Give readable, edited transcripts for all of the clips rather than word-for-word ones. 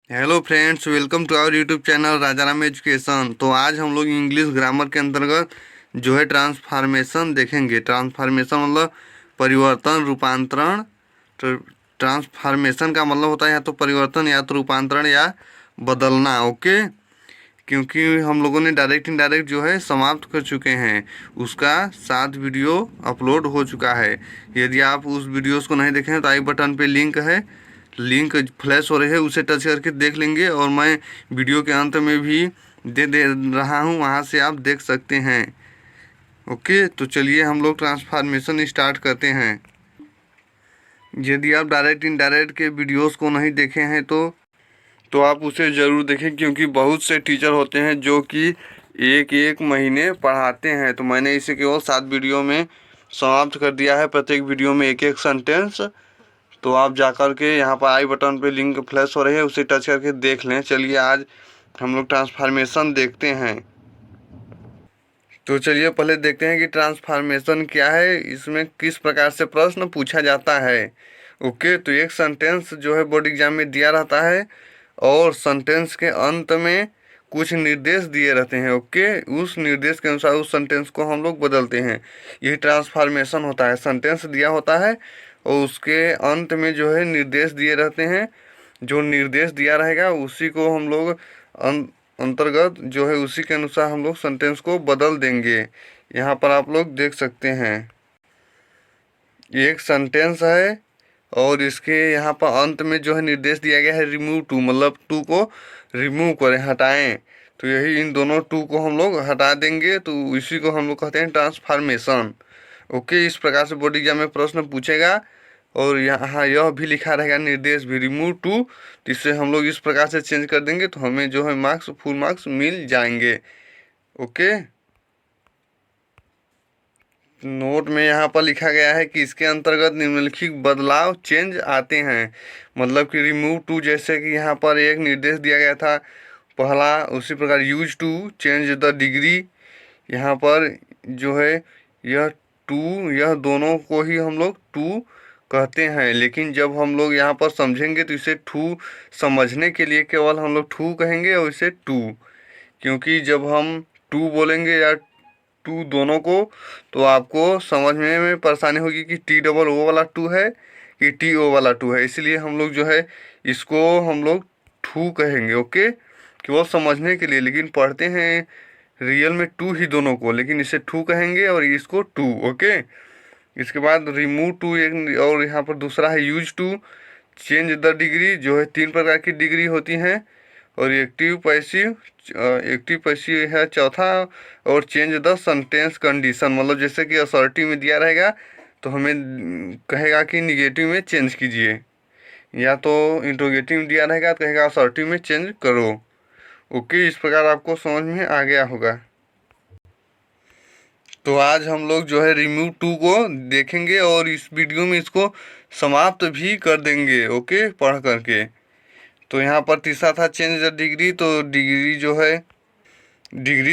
Hello friends, welcome to our YouTube channel Rajaram education. तो आज हम लोग इंग्लिश ग्रामर के अंतर्गत जो है ट्रांसफॉर्मेशन देखेंगे। ट्रांसफॉर्मेशन मतलब परिवर्तन, रूपांतरण। तो ट्रांसफॉर्मेशन का मतलब होता है या तो परिवर्तन या तो रूपांतरण या बदलना। ओके, क्योंकि हम लोगों ने डायरेक्ट इनडायरेक्ट जो है समाप्त कर चुके हैं, उसका 7 वीडियो अपलोड हो चुका है। यदि आप उस वीडियोस को नहीं देखे हैं तो आई बटन पे लिंक है, लिंक फ्लैश हो रही है, उसे टच करके देख लेंगे। और मैं वीडियो के अंत में भी दे रहा हूँ, वहाँ से आप देख सकते हैं। ओके, तो चलिए हम लोग ट्रांसफॉर्मेशन स्टार्ट करते हैं। यदि आप डायरेक्ट इनडायरेक्ट के वीडियोस को नहीं देखे हैं तो आप उसे ज़रूर देखें, क्योंकि बहुत से टीचर होते हैं जो कि एक एक महीने पढ़ाते हैं। तो मैंने इसे केवल 7 वीडियो में समाप्त कर दिया है, प्रत्येक वीडियो में एक एक सेंटेंस। तो आप जाकर के यहाँ पर आई बटन पे लिंक फ्लैश हो रही है, उसे टच करके देख लें। चलिए आज हम लोग ट्रांसफॉर्मेशन देखते हैं। तो चलिए पहले देखते हैं कि ट्रांसफॉर्मेशन क्या है, इसमें किस प्रकार से प्रश्न पूछा जाता है। ओके, तो एक सेंटेंस जो है बोर्ड एग्जाम में दिया रहता है और सेंटेंस के अंत में कुछ निर्देश दिए रहते हैं। ओके, उस निर्देश के अनुसार उस सेंटेंस को हम लोग बदलते हैं। यही ट्रांसफॉर्मेशन होता है। सेंटेंस दिया होता है और उसके अंत में जो है निर्देश दिए रहते हैं। जो निर्देश दिया रहेगा उसी को हम लोग अंतर्गत जो है उसी के अनुसार हम लोग सेंटेंस को बदल देंगे। यहाँ पर आप लोग देख सकते हैं, एक सेंटेंस है और इसके यहाँ पर अंत में जो है निर्देश दिया गया है रिमूव टू, मतलब टू को रिमूव करें, हटाएं। तो यही इन दोनों टू को हम लोग हटा देंगे, तो इसी को हम लोग कहते हैं ट्रांसफॉर्मेशन। ओके, इस प्रकार से बोर्ड एग्जाम में प्रश्न पूछेगा और यहाँ यह भी लिखा रहेगा निर्देश भी रिमूव टू। तो इससे हम लोग इस प्रकार से चेंज कर देंगे तो हमें जो है मार्क्स, फुल मार्क्स मिल जाएंगे। ओके, नोट में यहाँ पर लिखा गया है कि इसके अंतर्गत निम्नलिखित बदलाव चेंज आते हैं। मतलब कि रिमूव टू, जैसे कि यहाँ पर एक निर्देश दिया गया था पहला, उसी प्रकार use to change the degree. यहाँ पर जो है यह टू, यह दोनों को ही हम लोग टू कहते हैं, लेकिन जब हम लोग यहाँ पर समझेंगे तो इसे टू समझने के लिए केवल हम लोग टू कहेंगे और इसे टू, क्योंकि जब हम टू बोलेंगे या टू दोनों को तो आपको समझने में परेशानी होगी कि टी डबल ओ वाला टू है कि टी ओ वाला टू है। इसलिए हम लोग जो है इसको हम लोग टू कहेंगे। ओके, केवल समझने के लिए, लेकिन पढ़ते हैं रियल में टू ही दोनों को, लेकिन इसे टू कहेंगे और इसको टू। ओके, इसके बाद रिमूव टू एक, और यहाँ पर दूसरा है use to change the degree. जो है 3 प्रकार की डिग्री होती हैं, और एक्टिव पैसिव, एक्टिव पैसिव है चौथा। और चेंज द सेंटेंस कंडीशन, मतलब जैसे कि असर्टिव में दिया रहेगा तो हमें कहेगा कि निगेटिव में चेंज कीजिए, या तो इंट्रोगेटिव में दिया रहेगा तो कहेगा असर्टिव में चेंज करो। ओके, इस प्रकार आपको समझ में आ गया होगा। तो आज हम लोग जो है रिमूव टू को देखेंगे और इस वीडियो में इसको समाप्त भी कर देंगे। ओके, पढ़ करके। तो यहाँ पर तीसरा था चेंज द डिग्री। तो डिग्री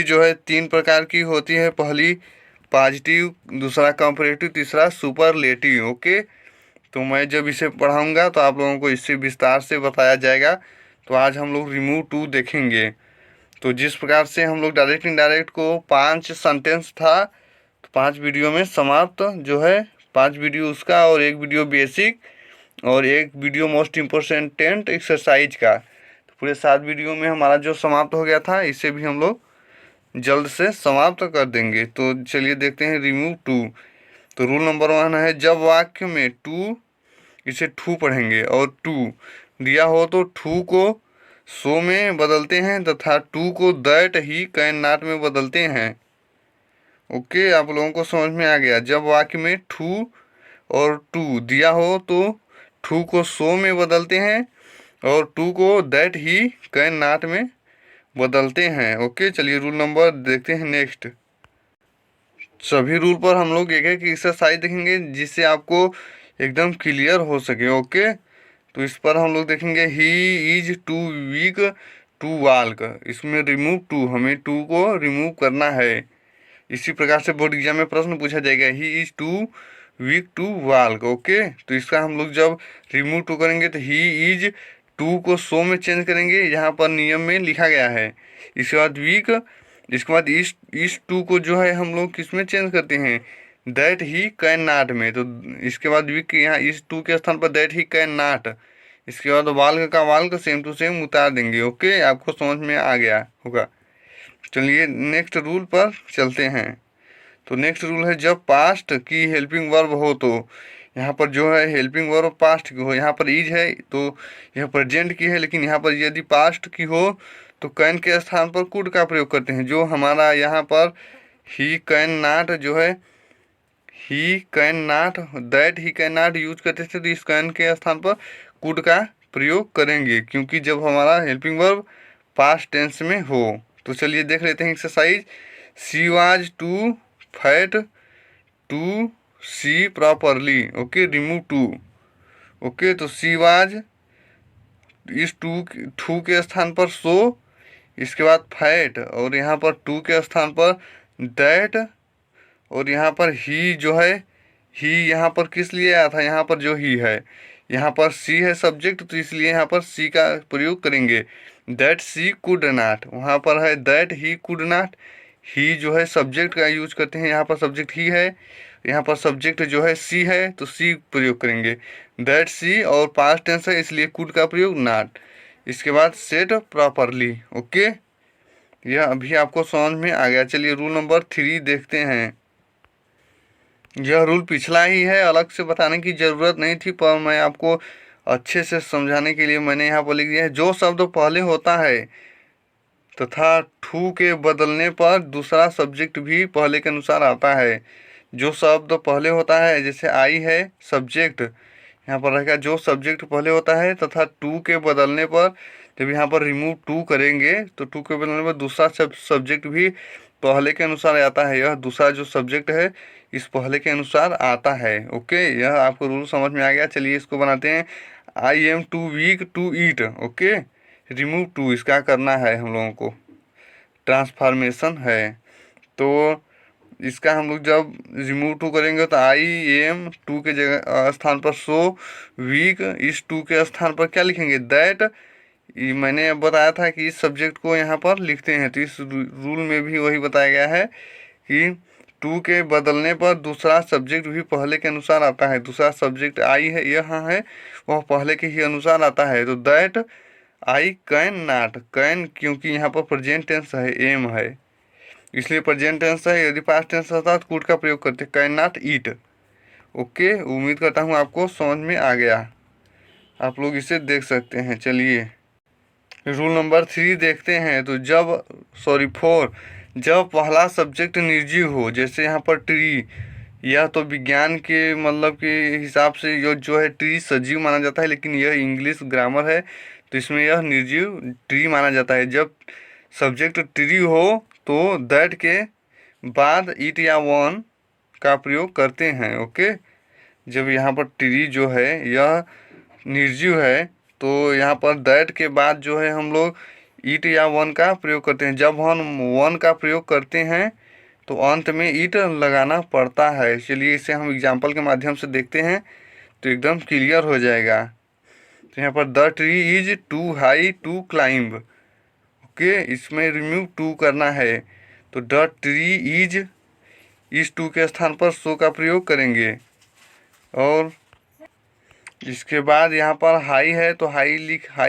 जो है 3 प्रकार की होती है। पहली पॉजिटिव, दूसरा कंपैरेटिव, तीसरा सुपरलेटिव। ओके, तो मैं जब इसे पढ़ाऊंगा तो आप लोगों को इससे विस्तार से बताया जाएगा। तो आज हम लोग रिमूव टू देखेंगे। तो जिस प्रकार से हम लोग डायरेक्ट इनडायरेक्ट को 5 सेंटेंस था, तो 5 वीडियो में समाप्त जो है, 5 वीडियो उसका और एक वीडियो बेसिक और एक वीडियो मोस्ट इम्पोर्टेंट एक्सरसाइज का। तो पूरे 7 वीडियो में हमारा जो समाप्त हो गया था, इसे भी हम लोग जल्द से समाप्त कर देंगे। तो चलिए देखते हैं रिमूव टू। तो रूल नंबर 1 है, जब वाक्य में टू, इसे टू पढ़ेंगे, और टू दिया हो तो टू को सो में बदलते हैं तथा टू को दैट ही कैन नॉट में बदलते हैं। ओके, आप लोगों को समझ में आ गया। जब वाक्य में टू और टू दिया हो तो टू को सो में बदलते हैं और टू को दैट ही कैन नॉट में बदलते हैं। ओके, चलिए रूल नंबर देखते हैं नेक्स्ट। सभी रूल पर हम लोग एक एक एक्सरसाइज देखेंगे जिससे आपको एकदम क्लियर हो सके। ओके, तो इस पर हम लोग देखेंगे he is too weak to walk. इसमें रिमूव टू, हमें टू को रिमूव करना है। इसी प्रकार से बोर्ड एग्जाम में प्रश्न पूछा जाएगा, he is too weak to walk. Okay, तो इसका हम लोग जब रिमूव टू करेंगे तो ही इज टू को सो में चेंज करेंगे, यहाँ पर नियम में लिखा गया है। इसके बाद वीक, इसके बाद इस टू को जो है हम लोग किस में चेंज करते हैं, दैट ही कैन नॉट में। तो इसके बाद वीक यहाँ इस टू के स्थान पर दैट ही कैन नॉट। इसके बाद वाल्क सेम टू सेम उतार देंगे। ओके, आपको समझ में आ गया होगा। चलिए नेक्स्ट रूल पर चलते हैं। तो नेक्स्ट रूल है जब पास्ट की हेल्पिंग वर्ब हो तो यहाँ पर जो है हेल्पिंग वर्ब पास्ट की हो, यहाँ पर इज है तो यह प्रेजेंट की है, लेकिन यहाँ पर यदि पास्ट की हो तो कैन के स्थान पर कुड का प्रयोग करते हैं। जो हमारा यहाँ पर ही कैन नॉट जो है, he can not, that he can not use करते थे, तो इस कैन के स्थान पर कुड का प्रयोग करेंगे, क्योंकि जब हमारा हेल्पिंग वर्ब पास्ट टेंस में हो। तो चलिए देख लेते हैं exercise. She was too fat to see properly. Okay, remove too. Okay, तो सी वाज इस टू के स्थान पर सो, इसके बाद फैट, और यहाँ पर टू के स्थान पर दैट, और यहाँ पर ही जो है, ही यहाँ पर किस लिए आया था, यहाँ पर जो ही है, यहाँ पर सी है सब्जेक्ट, तो इसलिए यहाँ पर सी का प्रयोग करेंगे। दैट सी कुड नॉट, वहाँ पर है दैट ही कुड नॉट, ही जो है सब्जेक्ट का यूज करते हैं, यहाँ पर सब्जेक्ट ही है, यहाँ पर सब्जेक्ट जो है सी है, तो सी प्रयोग करेंगे। दैट सी और पास्ट टेंस है इसलिए कुड का प्रयोग नॉट। इसके बाद सेट प्रॉपरली। ओके, यह अभी आपको समझ में आ गया। चलिए रूल नंबर 3 देखते हैं। यह रूल पिछला ही है, अलग से बताने की ज़रूरत नहीं थी, पर मैं आपको अच्छे से समझाने के लिए मैंने यहाँ पर लिख दिया है। जो शब्द पहले होता है तथा टू के बदलने पर दूसरा सब्जेक्ट भी पहले के अनुसार आता है। जो शब्द पहले होता है, जैसे आई है सब्जेक्ट, यहाँ पर रहेगा जो सब्जेक्ट पहले होता है तथा टू के बदलने पर, जब यहाँ पर रिमूव टू करेंगे तो टू के बदलने पर दूसरा सब्जेक्ट भी पहले के अनुसार आता है। यह दूसरा जो सब्जेक्ट है इस पहले के अनुसार आता है। ओके, यह आपको रूल समझ में आ गया। चलिए इसको बनाते हैं। I am too weak to eat. Okay, remove too इसका करना है हम लोगों को, ट्रांसफॉर्मेशन है। तो इसका हम लोग जब रिमूव टू करेंगे तो आई एम टू के जगह स्थान पर सो वीक, इस टू के स्थान पर क्या लिखेंगे, दैट। मैंने बताया था कि इस सब्जेक्ट को यहाँ पर लिखते हैं, तो इस रूल में भी वही बताया गया है कि टू के बदलने पर दूसरा सब्जेक्ट भी पहले के अनुसार आता है। दूसरा सब्जेक्ट आई है, यहाँ है, वह पहले के ही अनुसार आता है। तो that I can not, can क्योंकि यहाँ पर प्रेजेंट टेंस है, एम है, इसलिए प्रेजेंट टेंस है। यदि पास्ट टेंस होता तो कुड का प्रयोग करते, कैन नॉट ईट। ओके, उम्मीद करता हूँ आपको समझ में आ गया। आप लोग इसे देख सकते हैं। चलिए रूल नंबर 3 देखते हैं। तो 4, जब पहला सब्जेक्ट निर्जीव हो, जैसे यहाँ पर ट्री, यह तो विज्ञान के मतलब के हिसाब से जो है ट्री सजीव माना जाता है, लेकिन यह इंग्लिश ग्रामर है तो इसमें यह निर्जीव ट्री माना जाता है। जब सब्जेक्ट ट्री हो तो दैट के बाद इट या वन का प्रयोग करते हैं। ओके, जब यहाँ पर ट्री जो है यह निर्जीव है तो यहाँ पर दैट के बाद जो है हम लोग ईट या वन का प्रयोग करते हैं। जब हम वन का प्रयोग करते हैं तो अंत में ईट लगाना पड़ता है। चलिए इसे हम एग्जाम्पल के माध्यम से देखते हैं तो एकदम क्लियर हो जाएगा। तो यहाँ पर the tree is too high to climb. Okay, इसमें रिमूव टू करना है, तो द ट्री इज, इस टू के स्थान पर सो का प्रयोग करेंगे। और इसके बाद यहाँ पर हाई है तो हाई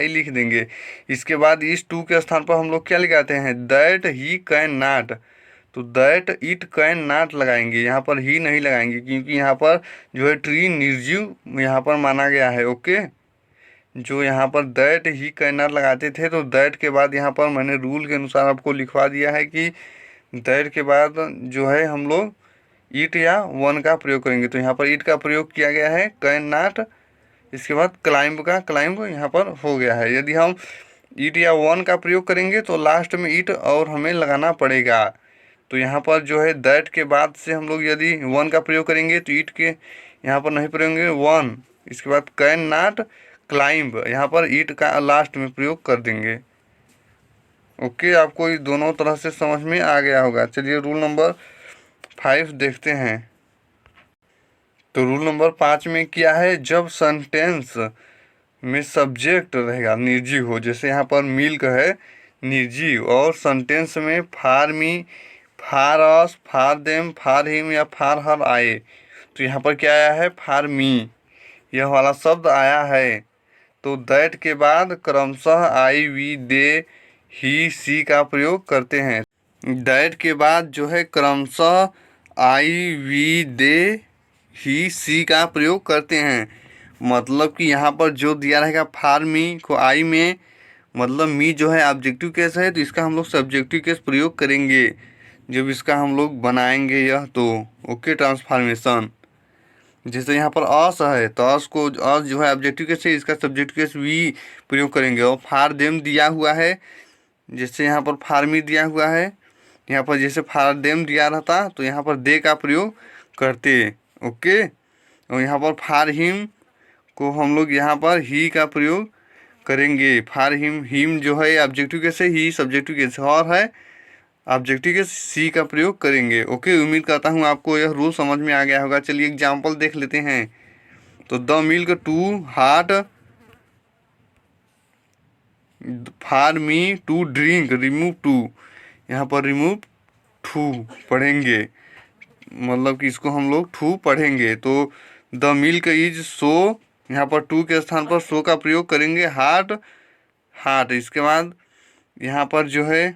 लिख देंगे। इसके बाद इस टू के स्थान पर हम लोग क्या लगाते हैं, दैट ही कैन नॉट, तो दैट इट कैन नॉट लगाएंगे, यहाँ पर ही नहीं लगाएंगे, क्योंकि यहाँ पर जो है ट्री निर्जीव यहाँ पर माना गया है। ओके, जो यहाँ पर दैट ही कैन नॉट लगाते थे, तो दैट के बाद यहाँ पर मैंने रूल के अनुसार आपको लिखवा दिया है कि दैट के बाद जो है हम लोग ईट या वन का प्रयोग करेंगे। तो यहाँ पर ईट का प्रयोग किया गया है, कैन नॉट। इसके बाद क्लाइंब यहाँ पर हो गया है। यदि हम ईट या वन का प्रयोग करेंगे तो लास्ट में ईट और हमें लगाना पड़ेगा। तो यहाँ पर जो है दैट के बाद से हम लोग यदि वन का प्रयोग करेंगे तो ईट के यहाँ पर नहीं प्रयोग करेंगे, वन। इसके बाद कैन नॉट क्लाइंब, यहाँ पर ईट का लास्ट में प्रयोग कर देंगे। ओके, आपको ये दोनों तरह से समझ में आ गया होगा। चलिए रूल नंबर 5 देखते हैं। तो रूल नंबर 5 में क्या है, जब सेंटेंस में सब्जेक्ट रहेगा निर्जीव हो, जैसे यहाँ पर मिल्क है निर्जीव, और सेंटेंस में फार मी, फार अस, फार देम, फार हिम या फार हर आए, तो यहाँ पर क्या आया है, फार मी, यह वाला शब्द आया है। तो दैट के बाद क्रमशः आई, वी, दे, ही, सी का प्रयोग करते हैं। दैट के बाद जो है क्रमशः आई, वी, दे, ही, सी का प्रयोग करते हैं। मतलब कि यहाँ पर जो दिया रहेगा फार मी को आई में, मतलब मी जो है ऑब्जेक्टिव केस है, तो इसका हम लोग सब्जेक्टिव केस प्रयोग करेंगे जब इसका हम लोग बनाएंगे यह तो। Okay, transformation. जैसे यहाँ पर अस है तो अस को, अस जो है ऑब्जेक्टिव केस है, इसका सब्जेक्टिव केस वी प्रयोग करेंगे। और फार देम दिया हुआ है, जैसे यहाँ पर फार मी दिया हुआ है, यहाँ पर जैसे फार देम दिया रहता तो यहाँ पर दे का प्रयोग करते। ओके, और यहाँ पर फार हिम को हम लोग यहाँ पर ही का प्रयोग करेंगे। फार हिम, हिम जो है ऑब्जेक्टिव केस है, ही सब्जेक्टिव केस और है ऑब्जेक्टिव केस, सी का प्रयोग करेंगे। ओके, उम्मीद करता हूँ आपको यह रूल समझ में आ गया होगा। चलिए एग्जाम्पल देख लेते हैं। तो the milk too hot, for me to drink, remove too, यहाँ पर रिमूव टू पढ़ेंगे, मतलब कि इसको हम लोग टू पढ़ेंगे। तो द मिल्क इज सो, यहाँ पर टू के स्थान पर सो का प्रयोग करेंगे। हार्ट, हार्ट, इसके बाद यहाँ पर जो है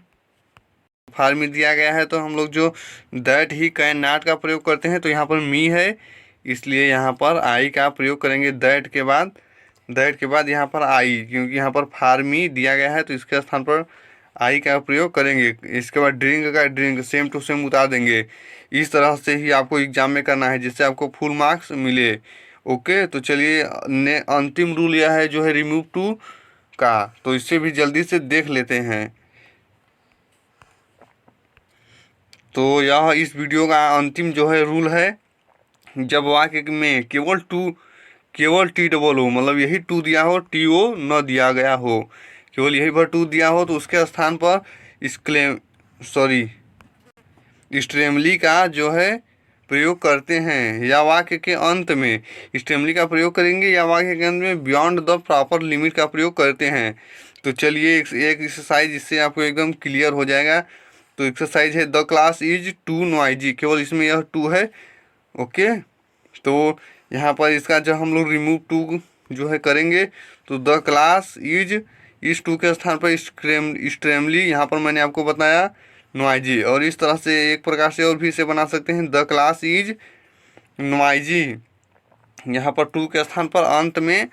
फार में दिया गया है तो हम लोग जो दैट ही कैन नॉट का प्रयोग करते हैं, तो यहाँ पर मी है इसलिए यहाँ पर आई का प्रयोग करेंगे दैट के बाद। दैट के बाद यहाँ पर आई, क्योंकि यहाँ पर फार मी दिया गया है तो इसके स्थान पर आई का प्रयोग करेंगे। इसके बाद ड्रिंक का ड्रिंक सेम टू सेम उतार देंगे। इस तरह से ही आपको एग्जाम में करना है जिससे आपको फुल मार्क्स मिले। ओके, तो चलिए अंतिम रूल यह है जो है रिमूव टू का, तो इससे भी जल्दी से देख लेते हैं। तो यह इस वीडियो का अंतिम जो है रूल है, जब वाक्य में केवल टी डबल हो, मतलब यही टू दिया हो, टी ओ न दिया गया हो, केवल यही पर टू दिया हो, तो उसके स्थान पर स्ट्रेमली का जो है प्रयोग करते हैं। या वाक्य के अंत में स्ट्रेमली का प्रयोग करेंगे, या वाक्य के अंत में बियॉन्ड द प्रॉपर लिमिट का प्रयोग करते हैं। तो चलिए एक एक्सरसाइज इससे आपको एकदम क्लियर हो जाएगा। तो एक्सरसाइज है the class is too noisy, केवल इसमें यह टू है। ओके, तो यहाँ पर इसका जब हम लोग रिमूव टू जो है करेंगे, तो द क्लास इज टू के स्थान पर स्ट्रेमली, यहाँ पर मैंने आपको बताया नॉइजी। और इस तरह से एक प्रकार से और भी इसे बना सकते हैं, द क्लास इज नॉइजी, यहाँ पर टू के स्थान पर अंत में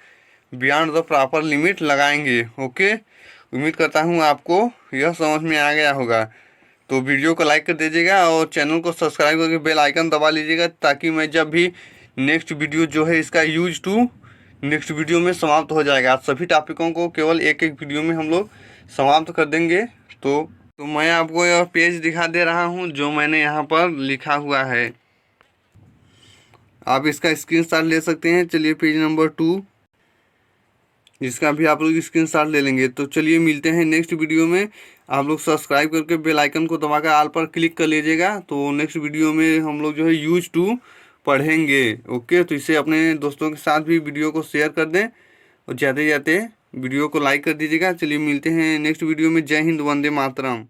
बियॉन्ड द प्रॉपर लिमिट लगाएंगे। ओके, उम्मीद करता हूँ आपको यह समझ में आ गया होगा। तो वीडियो को लाइक कर दीजिएगा और चैनल को सब्सक्राइब करके बेल आइकन दबा लीजिएगा, ताकि मैं जब भी नेक्स्ट वीडियो जो है इसका यूज टू नेक्स्ट वीडियो में समाप्त हो जाएगा। सभी टॉपिकों को केवल एक एक वीडियो में हम लोग समाप्त कर देंगे। तो मैं आपको यह पेज दिखा दे रहा हूँ जो मैंने यहाँ पर लिखा हुआ है, आप इसका स्क्रीनशॉट ले सकते हैं। चलिए पेज नंबर 2, इसका भी आप लोग स्क्रीनशॉट ले लेंगे। तो चलिए मिलते हैं नेक्स्ट वीडियो में। आप लोग सब्सक्राइब करके बेल आइकन को दबाकर ऑल पर क्लिक कर लीजिएगा। तो नेक्स्ट वीडियो में हम लोग जो है यूज टू पढ़ेंगे। ओके, तो इसे अपने दोस्तों के साथ भी वीडियो को शेयर कर दें और जाते जाते वीडियो को लाइक कर दीजिएगा। चलिए मिलते हैं नेक्स्ट वीडियो में। जय हिंद, वंदे मातरम।